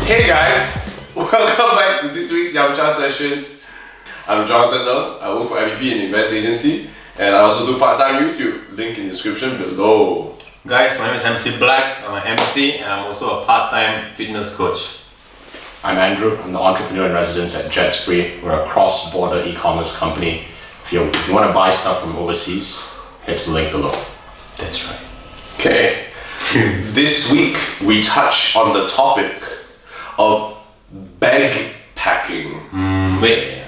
Hey guys, welcome back to this week's Yamcha Sessions. I'm Jonathan Ng. I work for MEP in events agency, and I also do part-time YouTube. Link in description below. Guys, my name is MC Black. I'm an MC and I'm also a part-time fitness coach. I'm Andrew. I'm the entrepreneur in residence at JON'S. We're a cross-border e-commerce company. If you want to buy stuff from overseas, head to the link below. That's right. Okay, this week we touch on the topic of begpacking. Wait.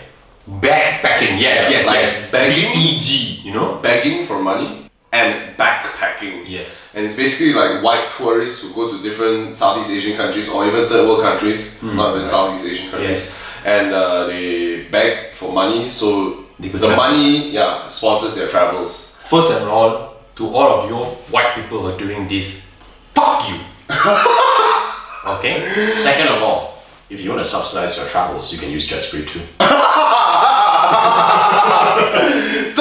Backpacking, yes. Begging, EG, you know? begging for money, and backpacking. Yes. And it's basically like white tourists who go to different Southeast Asian countries or even third world countries, not even Southeast Asian countries. Yes. And they beg for money, so They the could travel. money sponsors their travels. First and all, to all of you white people who are doing this, fuck you! Okay? Second of all, if you want to subsidize your travels, you can use JON'S too. Third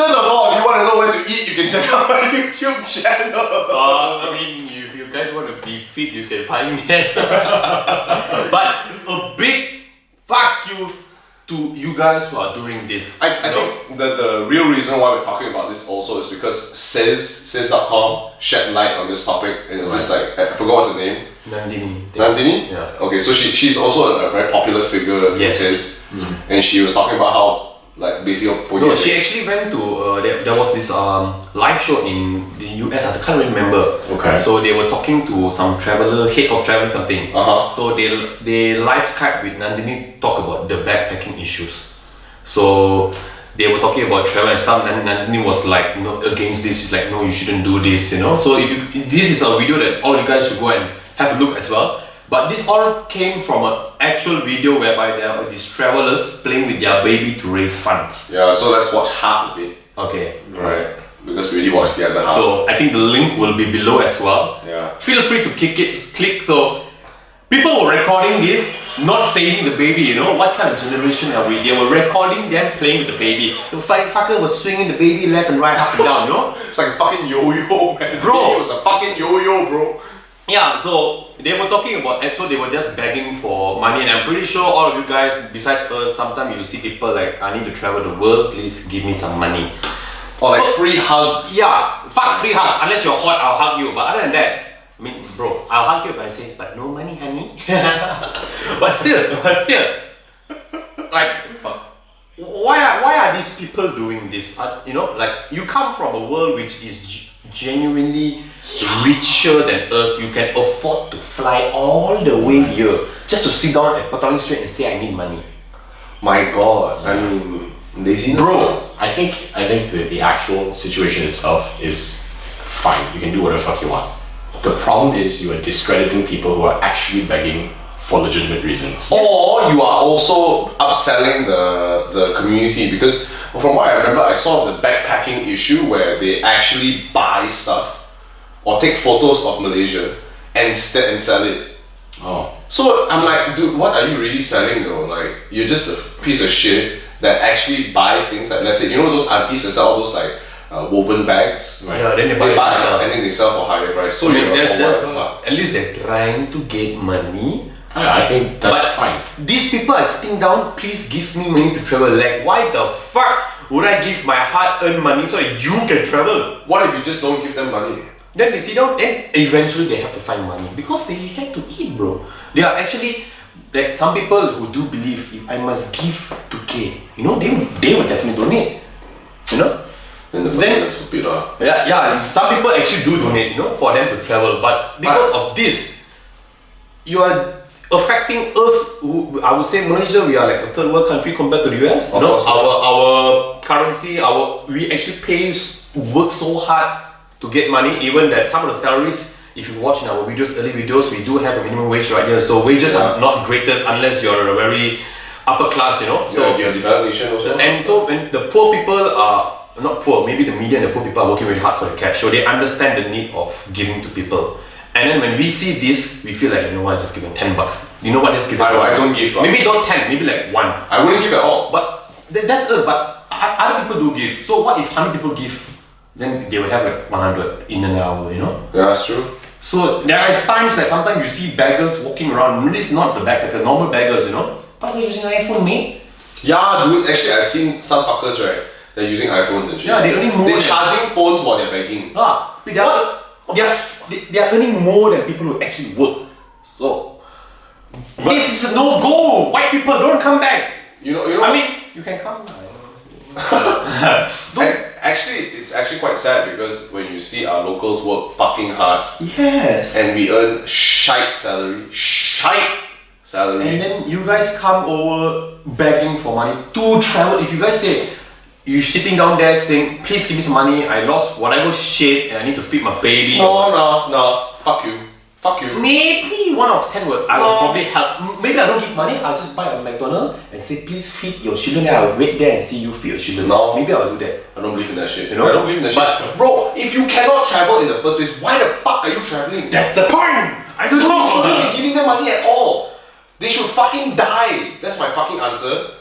of all, if you want to know where to eat, you can check out my YouTube channel. I mean, if you guys want to be fit, you can find me as But a big fuck you to you guys who are doing this. I think that the real reason why we're talking about this also is because says.com shed light on this topic, and it's just like, I forgot what's her name. Nandini? Yeah. Okay, so she's also a very popular figure in Yes. Says, and she was talking about how, like, basically No, she actually went to there was this live show in the US. I can't remember. Okay. So they were talking to some traveler, head of travel something. So they live Skype with Nandini, talk about the backpacking issues. So they were talking about travel and stuff. And Nandini was like, no, against this. She's like, no, you shouldn't do this. You know. So if this is a video that all you guys should go and have a look as well. But this all came from an actual video whereby there are these travelers playing with their baby to raise funds. Yeah, so let's watch half of it. Okay. Right. Because we already watched the other half. So I think the link will be below as well. Yeah. Feel free to click. So people were recording this, not saving the baby, you know. What kind of generation are we? They were recording them playing with the baby. The fucker was swinging the baby left and right, up and down, you know. It's like a fucking yo-yo, man. Bro. It was a fucking yo-yo, bro. Yeah, so they were talking about, so they were just begging for money, and I'm pretty sure all of you guys, besides us, sometimes you see people like, I need to travel the world, please give me some money. Or like free hugs. Yeah, fuck free hugs. Unless you're hot, I'll hug you. But other than that, I mean, bro, I'll hug you, but I say, but no money, honey. but still, like, why are these people doing this? You know, like, you come from a world which is genuinely richer than us. You can afford to fly all the way here just to sit down at Petaling Street and say I need money. My God, I mean, laziness. Bro, I think the actual situation itself is fine. You can do whatever the fuck you want. The problem is you are discrediting people who are actually begging for legitimate reasons. Or you are also upselling the community, because from what I remember, I saw the backpacking issue where they actually buy stuff or take photos of Malaysia and sell it. Oh. So I'm like, dude, what are you really selling though? Like, you're just a piece of shit that actually buys things. Like, let's say, you know those aunties that sell all those like woven bags? Right. Yeah, then they They buy sell. and then they sell for higher price. So I mean, you're at least they're trying to get money. I think that's fine. These people are sitting down, please give me money to travel. Like, why the fuck would I give my hard-earned money so that you can travel? What if you just don't give them money? Then they sit down, then eventually they have to find money because they had to eat, bro. They are actually, like, some people who do believe if I must give to K, you know, they will definitely donate, you know. Then the fucking stupid Yeah, some people actually do donate, you know, for them to travel. But because of this, you are affecting us. I would say Malaysia, we are like a third world country compared to the US. You know, our currency, we actually work so hard to get money. Even that some of the salaries, if you watch in our early videos, we do have a minimum wage right here. So wages are not greatest unless you're a very upper class, you know. So you're a developed nation also. And so when the poor people are not poor, maybe the median and the poor people are working really hard for the cash, so they understand the need of giving to people. And then when we see this, we feel like, you know what, just give them $10. You know what, just give them I don't give. Maybe not 10, maybe like 1. I wouldn't give at all. But that's us. But other people do give. So what if 100 people give? Then they will have like 100 in an hour, you know? Yeah, that's true. So there are times like sometimes you see beggars walking around. This is not the backpacker, normal beggars, you know. But they're using iPhone, mate. Yeah, dude. Actually, I've seen some fuckers, right? They're using iPhones and shit. Yeah, they're earning more. They're charging phones while they're begging. They are earning more than people who actually work. So this is a no-go. White people, don't come back. You know. I mean, you can come now. Actually, it's actually quite sad because when you see our locals work fucking hard Yes. and we earn shite salary, And then you guys come over begging for money to travel. If you guys say, you're sitting down there saying, please give me some money, I lost whatever shit and I need to feed my baby. No, fuck you. Maybe 1 out of 10 will, I will probably help. Maybe I don't give money, I'll just buy a McDonald's and say, please feed your children, and I'll wait there and see you feed your children. No. Maybe I'll do that. I don't believe in that shit. You know? I don't believe in that shit. Bro, if you cannot travel in the first place, why the fuck are you traveling? That's the point! I don't So know! you shouldn't be giving them money at all. They should fucking die. That's my fucking answer.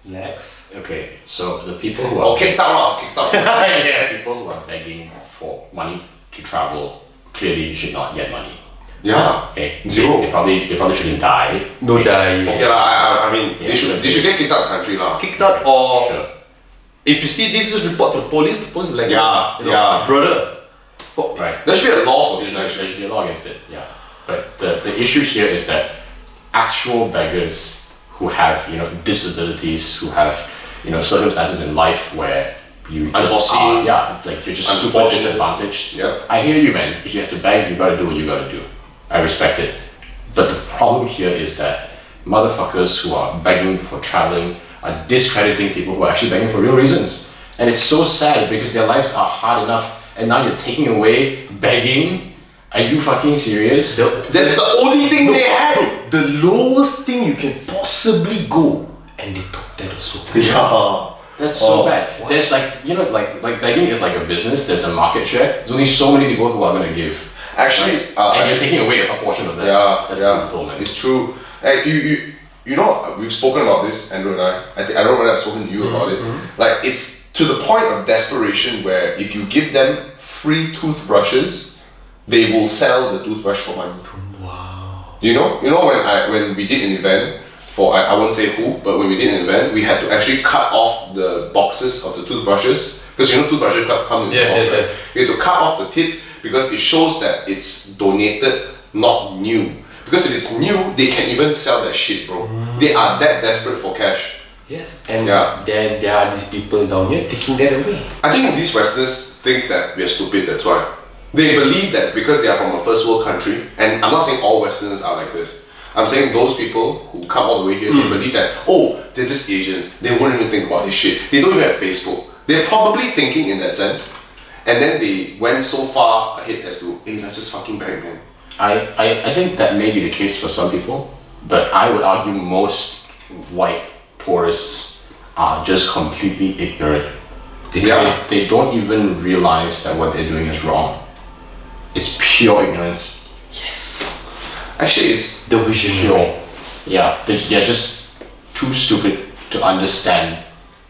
Lex. Okay, so the people who are Kicked out. Yes. people who are begging for money to travel clearly should not get money. Yeah. Okay, Zero. They probably shouldn't die. Don't die. Okay lah. I mean, Yeah. they should get kicked out of the country lah. Kicked out or Sure. if you see this is report to the police will be like, Yeah, you know, yeah. brother. Right. There should be a law for this There actually. should be a law against it. Yeah. But the issue here is that actual beggars who have disabilities, who have circumstances in life where you just Unforeseen. like you're just super Unfortunate. disadvantaged. Yeah. I hear you, man. If you have to beg, you gotta do what you gotta do. I respect it. But the problem here is that motherfuckers who are begging for traveling are discrediting people who are actually begging for real reasons. And it's so sad because their lives are hard enough and now you're taking away begging. Are you fucking serious? That's the only thing they had. The lowest thing you can possibly go, and they took that also. Yeah. That's so bad. There's like like begging is like a business. There's a market share. There's only so many people who are gonna give. Actually, And you're taking away a portion of that. That's brutal, man. It's true. You know, we've spoken about this, Andrew and I. I don't know whether I've spoken to you about it. Like, it's to the point of desperation where if you give them free toothbrushes, they will sell the toothbrush for money. Wow. You know when we did an event for I won't say who, but when we did an event, we had to actually cut off the boxes of the toothbrushes because toothbrushes come in the box, right? We had to cut off the tip because it shows that it's donated, not new. Because if it's new, they can even sell that shit, bro. They are that desperate for cash. Yes. And Yeah. then there are these people down here taking that away. I think these Westerners think that we are stupid, that's why. They believe that because they are from a first world country, and I'm not saying all Westerners are like this. I'm saying those people who come all the way here, they believe that, they're just Asians. They won't even think about this shit. They don't even have Facebook. They're probably thinking in that sense. And then they went so far ahead as to, hey, let's just fucking bang, man. I think that may be the case for some people, but I would argue most white tourists are just completely ignorant. They don't even realize that what they're doing is wrong. It's pure ignorance. Yes. Actually, it's The visionary. Pure. Yeah, they're just too stupid to understand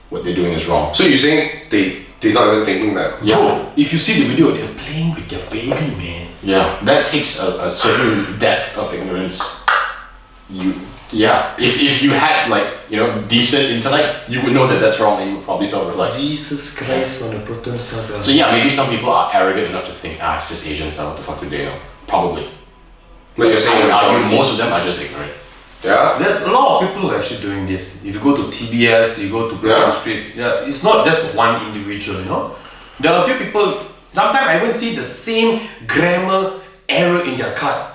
what they're doing is wrong. so you're saying they're not even thinking that. Yeah. Bro, if you see the video, they're playing with their baby, man. Yeah, that takes a certain depth of ignorance. If you had decent intellect, you would know that that's wrong and you would probably self-reflect. Jesus Christ on the proton saga. So yeah, maybe some people are arrogant enough to think, it's just Asians, what the fuck do they know? Probably. But you're saying I would the argue majority. most of them are just ignorant. Yeah? There's a lot of people who are actually doing this. If you go to TBS, you go to Broad Street, it's not just one individual, There are a few people, sometimes I even see the same grammar error in their card.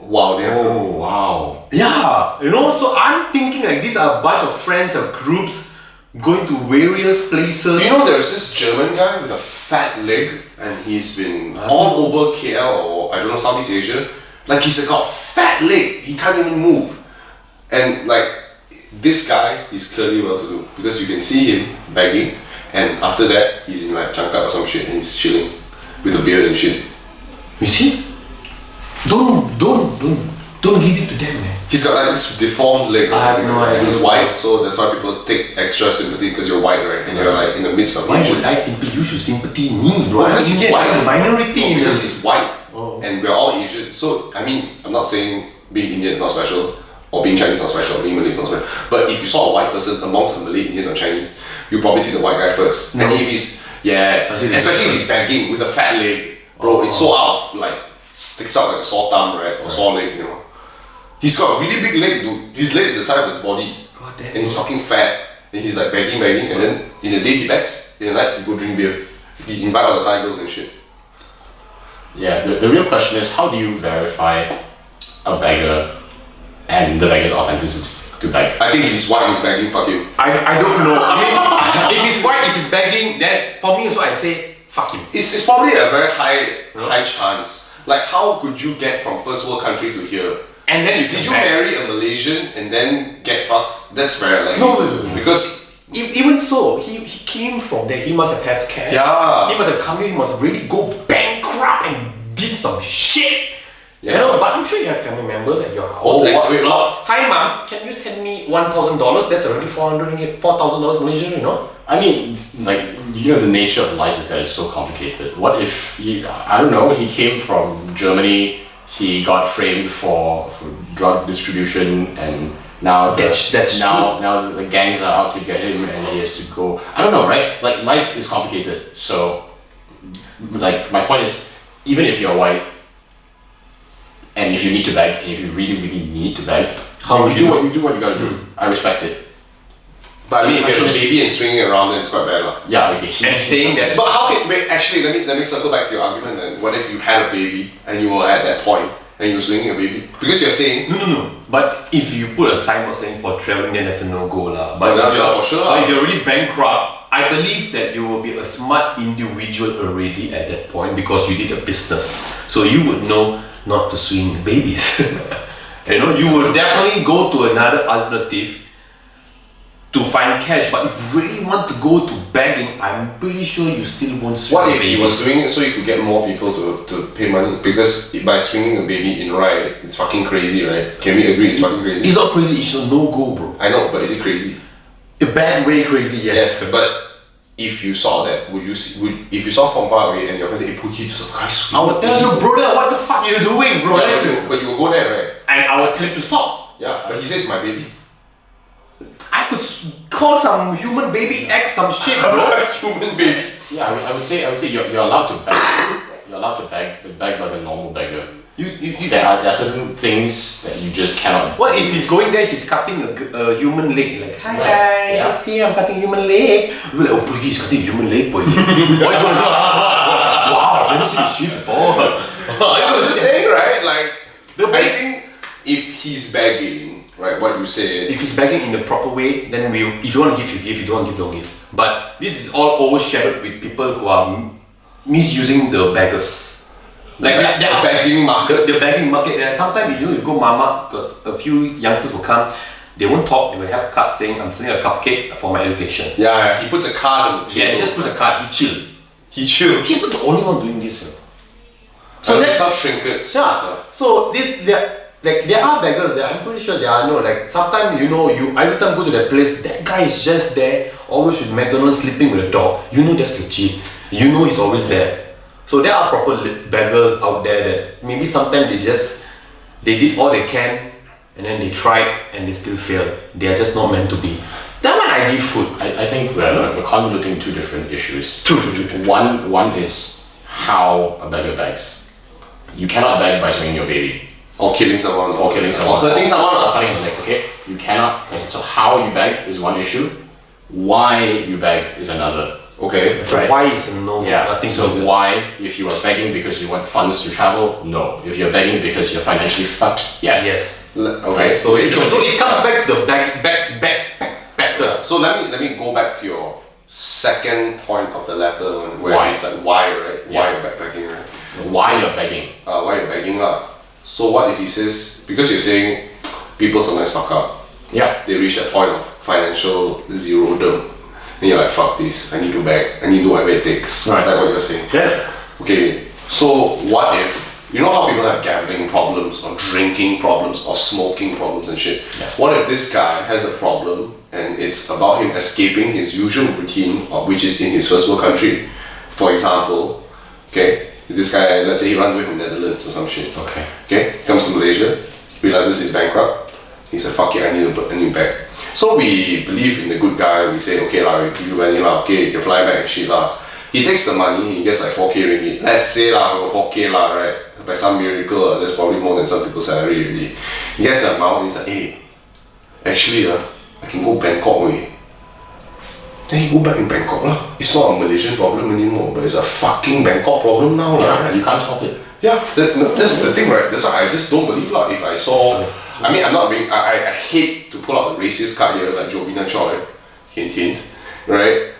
Wow, they have Oh wow. Yeah, so I'm thinking like these are a bunch of friends or groups going to various places. You know, there's this German guy with a fat leg, and he's been all over KL or I don't know, Southeast Asia. Like, he's got a fat leg, he can't even move. And like, this guy, he's clearly well-to-do because you can see him begging, and after that, he's in like Changkat or some shit, and he's chilling with a beard and shit. You see? Don't give it to them, man. He's got like this deformed leg or I have something no like that. And idea. he's white, so that's why people take extra sympathy because you're white, right? And you're like in the midst of Why Asians. would I sympathy? You should sympathy me, bro. Because he's I'm white. a minority in Because this. he's white. Oh, and we're all Asian. So I mean, I'm not saying being Indian is not special, or being Chinese is not special, or being Malay is not special. But if you saw a white person amongst a Malay, Indian, or Chinese, you probably see the white guy first. And if he's especially if he's begging with a fat leg, bro, it's so out of like sticks out like a sore thumb, right, or sore leg, you know. He's got a really big leg, dude. His leg is the size of his body, God damn. and he's fucking fat. And he's like begging, and then in the day he begs, in the night he go drink beer. He invite all the Thai girls and shit. Yeah, the real question is, how do you verify a beggar and the beggar's authenticity to beg? I think if he's white, he's begging, fuck him. I don't know. I mean, if he's white, if he's begging, then for me also I say fuck him. It's probably a very high chance. Like, how could you get from first world country to here? And then Did you marry a Malaysian and then get fucked? That's very likely. No. Because even so, he came from there. He must have had cash. Yeah. He must have come here. He must really go bankrupt and did some shit. Yeah. You know, but I'm sure you have family members at your house. Oh, what? Hi mom, can you send me $1,000? That's already $4,000 Malaysian, you know? I mean, like, you know, the nature of life is that it's so complicated. What if I don't know, he came from Germany, he got framed for drug distribution, and now now the gangs are out to get him, and he has to go. I don't know, right? Like, life is complicated. So, like, my point is, even if you're white, and if you need to beg, and if you really need to beg, you do what you gotta do. I respect it. But I mean, if you have a baby and swinging around, then it's quite bad, lah. Yeah, okay. And saying that. But how can actually let me circle back to your argument then. What if you had a baby and you were at that point and you were swinging a baby? Because you're saying No. But if you put a signboard saying for traveling, then that's a no-go lah. But for sure. But if you're really bankrupt, I believe that you will be a smart individual already at that point because you did a business. So you would know not to swing babies. You know, you will definitely go to another alternative to find cash. But if you really want to go to begging, I'm pretty sure you still won't swing. What if he was doing it so he could get more people to pay money? Because by swinging a baby in right, it's fucking crazy, right? Can we agree it's fucking crazy? It's not crazy, it's a no-go, bro. I know, but is it crazy? A bad way crazy, yes. But if you saw that, if you saw from far away and your friend said, "Hey, Pookie, just a guy swing," I would tell you, brother, what the fuck are you doing, bro? But you will go there, right? And I would tell him to stop. Yeah, but he says my baby. I could call some human baby X some shit, bro. Human baby. Yeah, I would say you're allowed to beg. You're allowed to beg, but beg like a normal beggar. There are certain things that you just cannot. What if he's going there, he's cutting a human leg, like, hi Right. guys, Yeah. see, I'm cutting a human leg. We're like, oh, Pookie, he's cutting a human leg, boy. Wow, I've never seen this shit before. I'm just saying, right? Like, The I beg- think if he's begging, right, what you said. If he's begging in the proper way, then if you want to give, you give. If you don't want to give, don't give. But this is all overshadowed with people who are misusing the beggars. Like The begging market. The begging market. There sometimes you go mama because a few youngsters will come. They won't talk. They will have cards saying, "I'm selling a cupcake for my education." Yeah, he puts a card on the table. Yeah, he just puts a card. He chill. He chill. He's not the only one doing this. You know. So that's how trinkets and Yeah. stuff. So there are beggars there. I'm pretty sure there are sometimes you every time go to that place, that guy is just there, always with McDonald's sleeping with a dog. You know that's legit. You know he's always there. So there are proper beggars out there that maybe sometimes they did all they can and then they tried and they still failed. They are just not meant to be. That one I give food. I think we're convoluting two different issues. True. One is how a beggar begs. You cannot beg by swinging your baby. Or killing someone. Or killing someone. Or hurting someone. Or cutting his leg, okay? You cannot. So how you beg is one issue. Why you beg is another. Okay. Right. Why is a no? Yeah. Nothing So good. why, if you are begging because you want funds to travel, no. If you're begging because you're financially fucked, yes. Yes. Okay. So it comes back to the backers. So let me go back to your second point of the letter where Why? it's like why, right? Why Yeah. you're backpacking, right? Why you're begging? Why you're begging lah. So what if he says, because you're saying people sometimes fuck up, Yeah. they reach that point of financial zero-dom, then you're like, fuck this, I need to beg, I need to do whatever it takes. Right. Like what you're saying. Yeah. Okay, so what if, you know how people have gambling problems or drinking problems or smoking problems and shit? Yes. What if this guy has a problem and it's about him escaping his usual routine, which is in his first world country? For example, okay, This guy, let's say he runs away from Netherlands or some shit. Okay. Comes to Malaysia, realizes he's bankrupt. He said, fuck it, I need a new bag. So we believe in the good guy. We say, okay lah, we give you money lah. Okay, you can fly back and shit lah. He takes the money. He gets like 4k ringgit. Let's say lah, 4k lah, right? By some miracle, that's probably more than some people's salary already. He gets the amount. And he's like, hey, actually I can go Bangkok way. Then he go back in Bangkok lah. It's not a Malaysian problem anymore, but it's a fucking Bangkok problem now lah. Yeah, you can't stop it. Yeah, that's the thing, right? That's why I just don't believe lah. If I saw, I mean, I'm not being, I hate to pull out the racist card here like Jovina Choi, hint hint, right?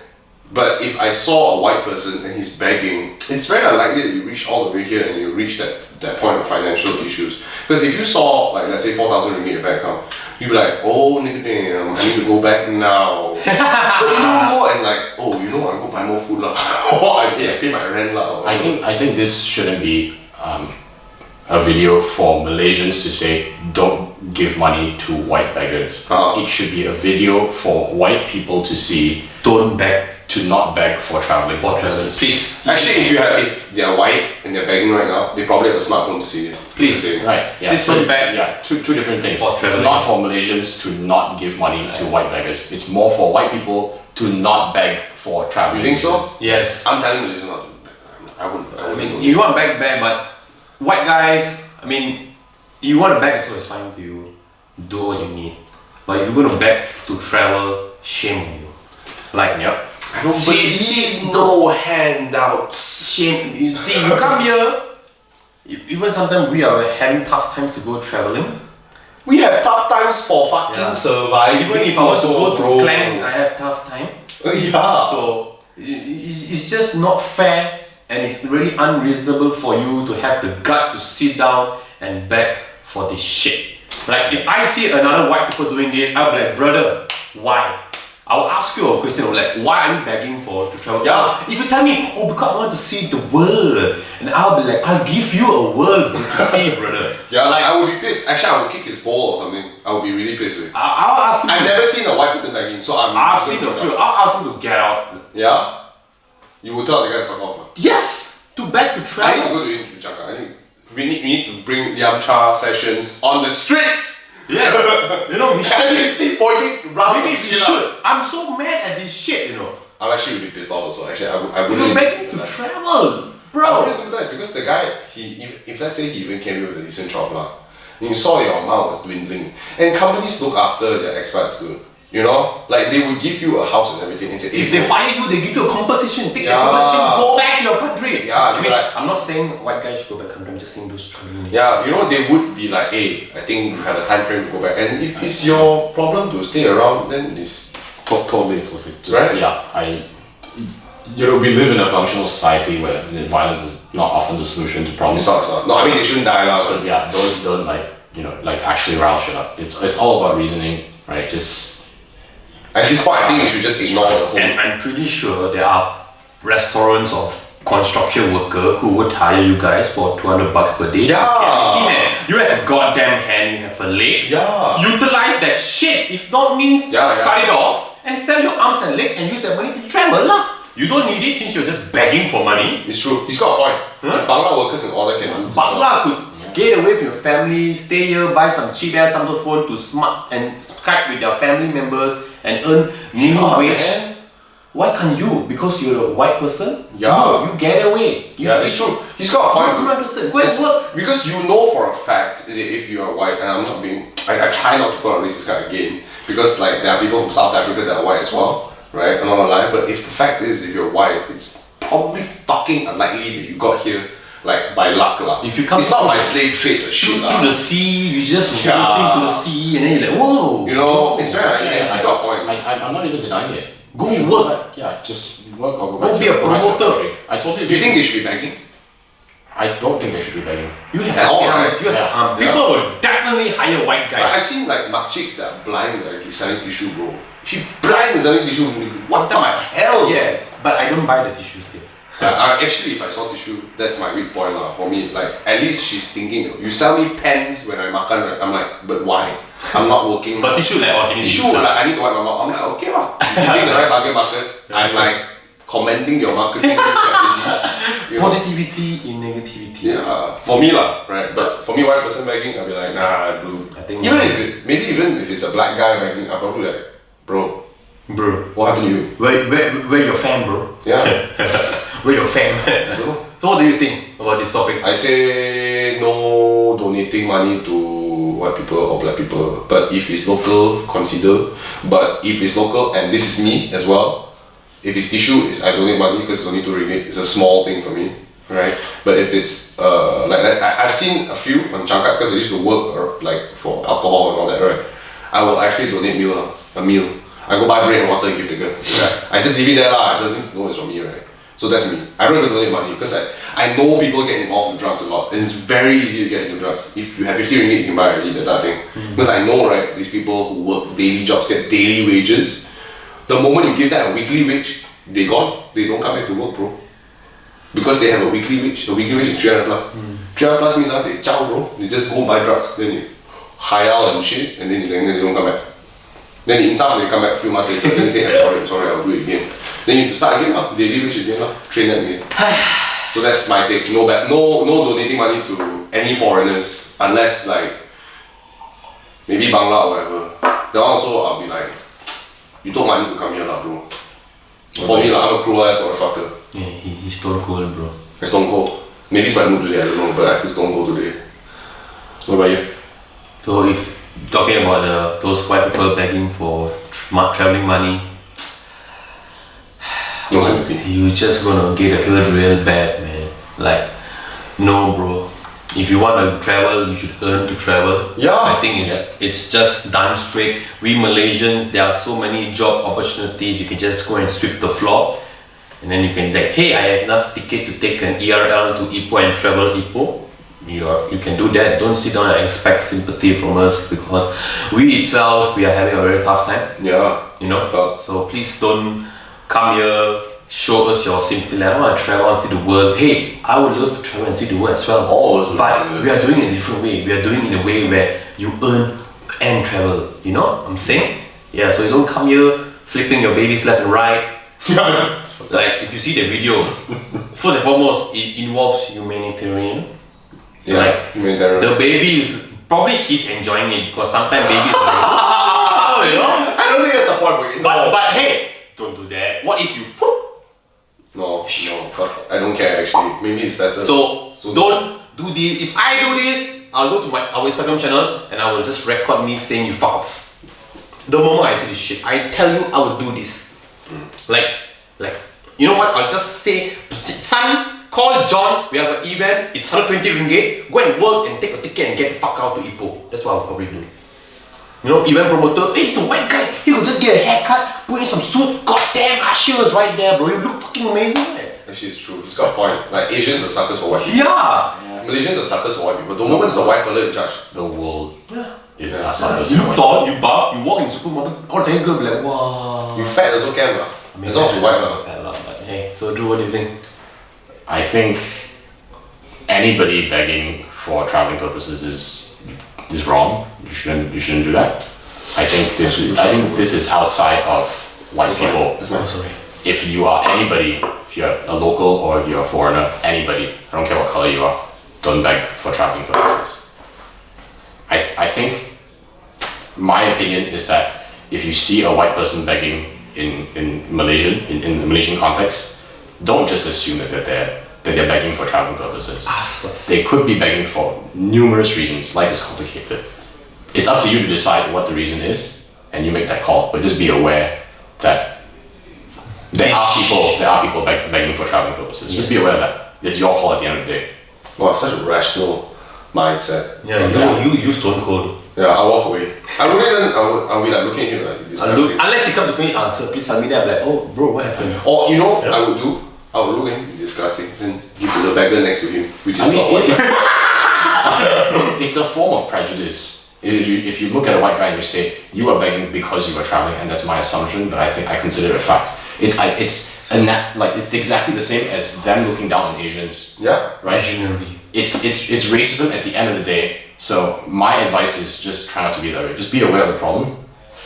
But if I saw a white person and he's begging, it's very unlikely that you reach all the way here and you reach that point of financial issues. Because if you saw, like, let's say 4,000 ringgit in your bank account, you'd be like, oh, nigga damn, I need to go back now. But you don't go and like, oh, you know, I'll go buy more food lah. Or I pay my rent lah. I think this shouldn't be a video for Malaysians to say don't give money to white beggars. It should be a video for white people to see Don't beg. to not beg for traveling purposes. Please. Actually, if they're white and they're begging right now, they probably have a smartphone to see this. Please. Right. Yeah. Please So don't it's- beg. Yeah. Two different things. For It's traveling. not for Malaysians to not give money to white beggars. It's more for white people to not beg for traveling. You think so? reasons. Yes. I'm telling you, this is not. I wouldn't. I mean, you want to beg, but white guys, I mean, you want to beg, so it's fine with you. Do what you need. But if you're going to beg to travel, shame on you. Like, Yep. I don't See- believe no handouts. shame. You see, you come here, even sometimes we are having tough times to go traveling. We have tough times for fucking Yeah. surviving. Even if I was to go bro. to Klang, I have tough time. Yeah. So it's just not fair, and it's really unreasonable for you to have the guts to sit down and beg for this shit. Like if I see another white people doing this, I'll be like, brother, why? I'll ask you a question of like, why are you begging to travel? Yeah. If you tell me, oh, because I want to see the world, and I'll be like, I'll give you a world to see, brother. Yeah, like I would be pissed. Actually, I would kick his ball or something. I would be really pissed with. I'll ask you. I've never seen a white person begging, so I've seen a few. I'll ask you to get out. Yeah? You would tell the guy to fuck off. Huh? Yes, to beg to I need to travel. go to Jakarta. We need to bring Yamcha sessions on the streets. Yes, you know we And you should. see pointing rounds Maybe of we shit should. out. I'm so mad at this shit, you know. I'm actually really pissed off also. Actually, I You wouldn't know, begging to sympathize. travel, I bro. wouldn't sympathize because the guy, if let's say he even came here with a decent job lah, and you saw your amount was dwindling, and companies look after their expats too. You know, like they would give you a house and everything and say, If they fire you, they give you a compensation. Take the Yeah. compensation, go back to your country. Yeah, I you'd mean, be like- I'm not saying white guys should go back country. I'm just saying those struggling. yeah, you know, they would be like, hey, I think you have a time frame to go back. And if it's your problem to stay around, then it's Totally. Just, Right? Yeah. You know, we live in a functional society where violence is not often the solution to problems. it's not. No, I mean they shouldn't die lah. So yeah, don't like actually rile shit up. It's all about reasoning, right? Just At this point, I think you should just ignore the whole. And I'm pretty sure there are restaurants of construction worker who would hire you guys for 200 bucks per day. Yeah. You see that? You have a goddamn hand, you have a leg. Yeah. Utilize that shit. If not means Yeah, just yeah. cut it off and sell your arms and leg and use that money to travel lah. You don't need it since you're just begging for money. It's true. He's got a point. If Bangla workers in order can do the job. Bangla could get away from your family, stay here, buy some cheap ass Samsung phone to smart and Skype with their family members and earn minimum Yeah, wage. man. Why can't you? Because you're a white person? Yeah. No, you get away. Yeah, it's true. He's got a point. I'm not interested. Go and It's- work. Because you know for a fact that if you are white, and I'm not being, I try not to put on racist guy again, because like there are people from South Africa that are white as well, right? I'm not gonna lie, but if the fact is, if you're white, it's probably fucking unlikely that you got here like by luck lah. If you come it's not through- by slave trades or shit Shoot lah. to the sea, you just Yeah. floating to the sea and then you're like, whoa. You know, it's very. yeah, He's got a point. I'm not even denying it. Go You should work. back. Yeah, just work or go Go back be to a go back to your promoter. country. I totally Do you agree. think they should be begging? I don't think they should be begging. You have At all, arms, right? you have Yeah. arms. People will definitely hire white Like, guys. I've seen like makciks that are blind like selling tissue, bro. She blind and selling tissue. What the hell? Yes, but I don't buy the tissues there. Actually, if I saw tissue, that's my weak point lah. For me, like at least she's thinking. You sell me pens when I makan, right? I'm like, but why? I'm not working. But tissue like, oh, can you tissue, use like I need to wipe my mouth. I'm like, okay lah. You're giving the right target market. I'm like commenting your marketing strategies. You know? Positivity Positivity in negativity. Yeah, for me lah, right? But for me, white person begging, I'll be like, nah, bro. I think even if it's a black guy begging, I'll probably like, bro, what happened to you? Where your fam, bro? Yeah. Where your fam? I don't know. So what do you think about this topic? I say no donating money to white people or black people. But if it's local, consider. But if it's local, and this is me as well, if it's tissue, I donate money because it's only 2 ringgit. It's a small thing for me, right? But if it's I've seen a few on Jangkat because I used to work like for alcohol and all that, right? I will actually donate a meal. I go buy bread and water and give the girl. Right? I just leave it there lah. It doesn't know it's from me, right? So that's me. I don't even donate money because I know people get involved in drugs a lot. And it's very easy to get into drugs. If you have 50 ringgit, you can buy already, that type of thing. Because I know, right, these people who work daily jobs get daily wages. The moment you give that a weekly wage, they gone. They don't come back to work, bro. Because they have a weekly wage. The weekly wage is 300 plus. 300 plus means they chow, bro. They just go buy drugs. Then you hire out and shit, and then they don't come back. Then in some they come back a few months later, then they say, I'm sorry, I'll do it again. Then you have to start again, daily wage again, train them again. So that's my take. No donating money to any foreigners, unless like, maybe Bangla or whatever. Then also I'll be like, you took money to come here lah, bro. For me lah, I'm a cruel ass motherfucker. Yeah, he's stone cold, bro. I'm stone cold. Maybe it's my mood today, I don't know, but I feel stone cold today. What about you? So if talking about those white people begging for traveling money, No sympathy. you just gonna get hurt real bad, man. Like, no, bro. If you want to travel, you should earn to travel. Yeah. I think it's just done straight. We Malaysians, there are so many job opportunities. You can just go and sweep the floor, and then you can like, hey, I have enough ticket to take an ERL to Ipoh and travel Ipoh. You can do that. Don't sit down and expect sympathy from us because we itself, we are having a very tough time. Yeah. You know. So please don't come here. Show us your sympathy. Like, I want to travel and see the world. Hey, I would love to travel and see the world as well. But we are doing it in a different way. We are doing it in a way where you earn and travel. You know what I'm saying? Yeah, so you don't come here flipping your babies left and right. Like, if you see the video, first and foremost, it involves humanitarian. Yeah, like, humanitarian. The baby is, probably he's enjoying it because sometimes babies are, you know? I don't think that's the point, But hey, don't do that. What if you... No, fuck. I don't care actually. Maybe it's better. So don't do this. If I do this, I'll go to our Instagram channel and I will just record me saying you fuck off. The moment I say this shit, I tell you I will do this. Like, you know what? I'll just say, son, call John. We have an event. It's 120 ringgit. Go and work and take a ticket and get the fuck out to Ipoh. That's what I'll probably do. You know, event promoter, hey, it's a white guy. He could just get a haircut, put in some suit. Goddamn, Asher's right there, bro. You look fucking amazing, man. Actually, it's true. He's got a point. Like, Asians are suckers for white people. Yeah. Malaysians are suckers for white people. The moment there's a white fella in charge. The world is Yeah. suckers. You look tall, you buff, you walk in the supermarket, all the girl be like, wow. You fat also can lah. I mean, As long as you white lah. fat lah, but hey, so Drew, what do you think? I think anybody begging for traveling purposes is wrong. You shouldn't do that. I think this is outside of white people. That's my sorry. If you are anybody, if you're a local or if you're a foreigner, anybody, I don't care what color you are, don't beg for traveling purposes. I think my opinion is that if you see a white person begging in the Malaysian context, don't just assume that they're begging for traveling purposes. Ask first. They could be begging for numerous reasons. Life is complicated. It's up to you to decide what the reason is, and you make that call. But just be aware that there are people begging for traveling purposes. Just be aware of that. It's your call at the end of the day. Wow, such a rational mindset. Yeah, you stone cold. Yeah, I'll walk away. I wouldn't even, I'll be like looking at you like disgusting. Unless he come to me, sir, please help me there. I'm like, oh, bro, what happened? Or, you know, I would look at him, disgusting, then give the beggar next to him, which is not white. It's a form of prejudice. If you look at a white guy and you say you are begging because you are traveling, and that's my assumption, but I consider it a fact. It's exactly the same as them looking down on Asians. Yeah, right. Visionary. It's racism at the end of the day. So my advice is just try not to be that way. Just be aware of the problem,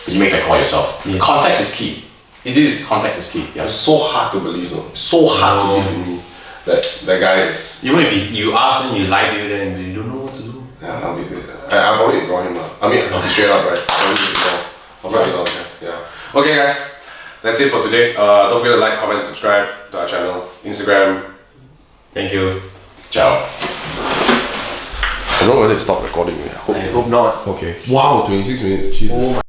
but you make that call yourself. Yeah. Context is key. it is. Context is key. It's Yes. so hard to believe though. It's so hard to believe in me that that guy is. Even if you ask and he lie to you, then you don't know what to do. Yeah, I'll probably ignore him. I mean, straight up, right? I'll probably ignore him. Yeah. Okay, guys. That's it for today. Don't forget to like, comment, subscribe to our channel, Instagram. Thank you. Ciao. I don't know whether it stopped recording. I hope not. Okay. Wow, 26 minutes. Jesus.